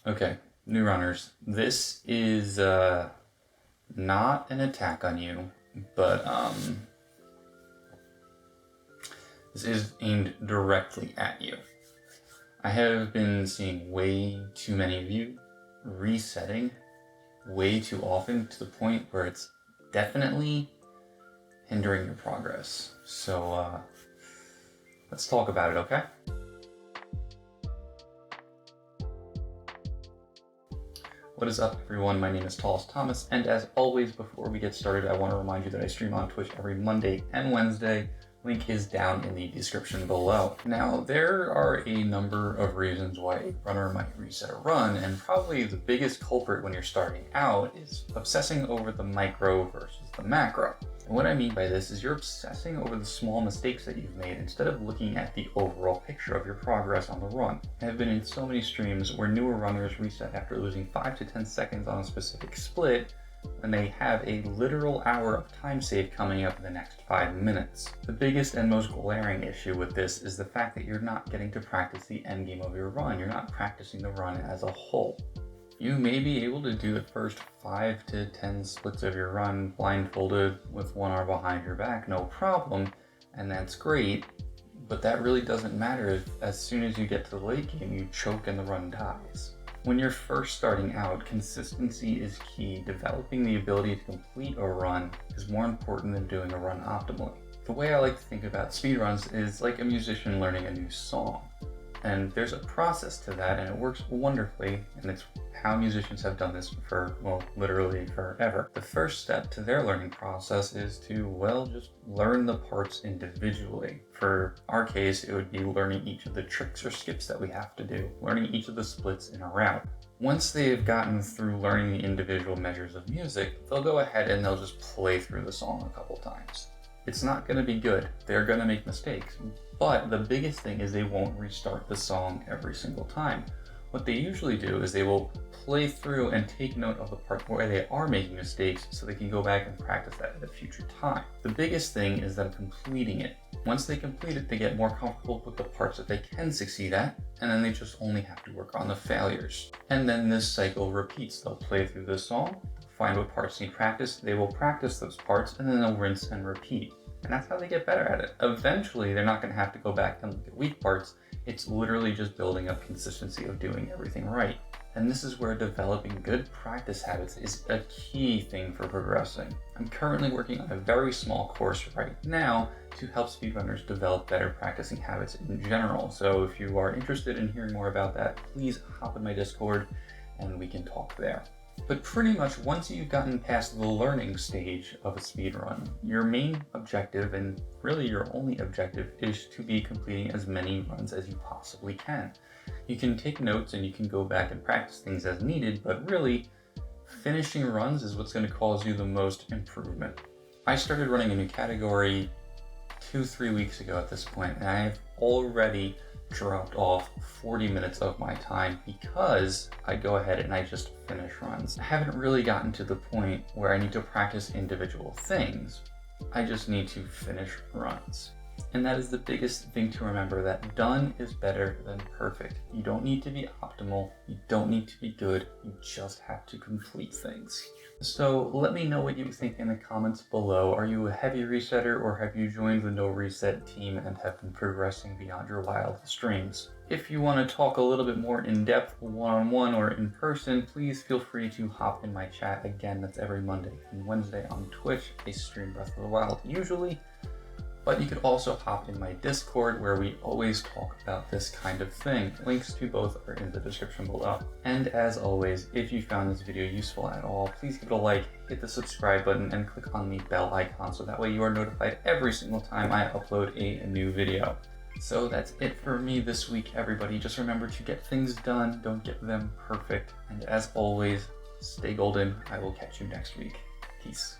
Okay, new runners. This is not an attack on you, but this is aimed directly at you. I have been seeing way too many of you resetting way too often to the point where it's definitely hindering your progress. So let's talk about it, okay? What is up, everyone? My name is Thomas, and as always, before we get started, I want to remind you that I stream on Twitch every Monday and Wednesday. Link is down in the description below. Now, there are a number of reasons why a runner might reset a run, and probably the biggest culprit when you're starting out is obsessing over the micro versus the macro. And what I mean by this is you're obsessing over the small mistakes that you've made instead of looking at the overall picture of your progress on the run. I have been in so many streams where newer runners reset after losing 5 to 10 seconds on a specific split, and they have a literal hour of time save coming up in the next 5 minutes. The biggest and most glaring issue with this is the fact that you're not getting to practice the end game of your run. You're not practicing the run as a whole. You may be able to do the first 5 to 10 splits of your run blindfolded with one arm behind your back, no problem, and that's great, but that really doesn't matter if as soon as you get to the late game you choke and the run dies. When you're first starting out, consistency is key. Developing the ability to complete a run is more important than doing a run optimally. The way I like to think about speedruns is like a musician learning a new song. And there's a process to that, and it works wonderfully, and it's how musicians have done this for, well, literally forever. The first step to their learning process is to, well, just learn the parts individually. For our case, it would be learning each of the tricks or skips that we have to do, learning each of the splits in a route. Once they've gotten through learning the individual measures of music, they'll go ahead and they'll just play through the song a couple times. It's not going to be good. They're going to make mistakes. But the biggest thing is they won't restart the song every single time. What they usually do is they will play through and take note of the part where they are making mistakes so they can go back and practice that at a future time. The biggest thing is them completing it. Once they complete it, they get more comfortable with the parts that they can succeed at, and then they just only have to work on the failures. And then this cycle repeats. They'll play through the song, find what parts need practice, they will practice those parts, and then they'll rinse and repeat. And that's how they get better at it. Eventually, they're not going to have to go back and look at weak parts. It's literally just building up consistency of doing everything right. And this is where developing good practice habits is a key thing for progressing. I'm currently working on a very small course right now to help speedrunners develop better practicing habits in general. So if you are interested in hearing more about that, please hop in my Discord and we can talk there. But pretty much once you've gotten past the learning stage of a speedrun, your main objective, and really your only objective, is to be completing as many runs as you possibly can. You can take notes and you can go back and practice things as needed, but really, finishing runs is what's going to cause you the most improvement. I started running a new category 2-3 weeks ago at this point, and I've already dropped off 40 minutes of my time because I go ahead and I just finish runs. I haven't really gotten to the point where I need to practice individual things. I just need to finish runs. And that is the biggest thing to remember, that done is better than perfect. You don't need to be optimal. You don't need to be good. You just have to complete things. So let me know what you think in the comments below. Are you a heavy resetter, or have you joined the no reset team and have been progressing beyond your wildest dreams? If you want to talk a little bit more in depth, one-on-one or in person, please feel free to hop in my chat. Again, that's every Monday and Wednesday on Twitch. I stream Breath of the Wild usually. But you could also hop in my Discord, where we always talk about this kind of thing. Links to both are in the description below. And as always, if you found this video useful at all, please give it a like, hit the subscribe button, and click on the bell icon so that way you are notified every single time I upload a new video. So that's it for me this week, everybody. Just remember to get things done, don't get them perfect. And as always, stay golden. I will catch you next week. Peace.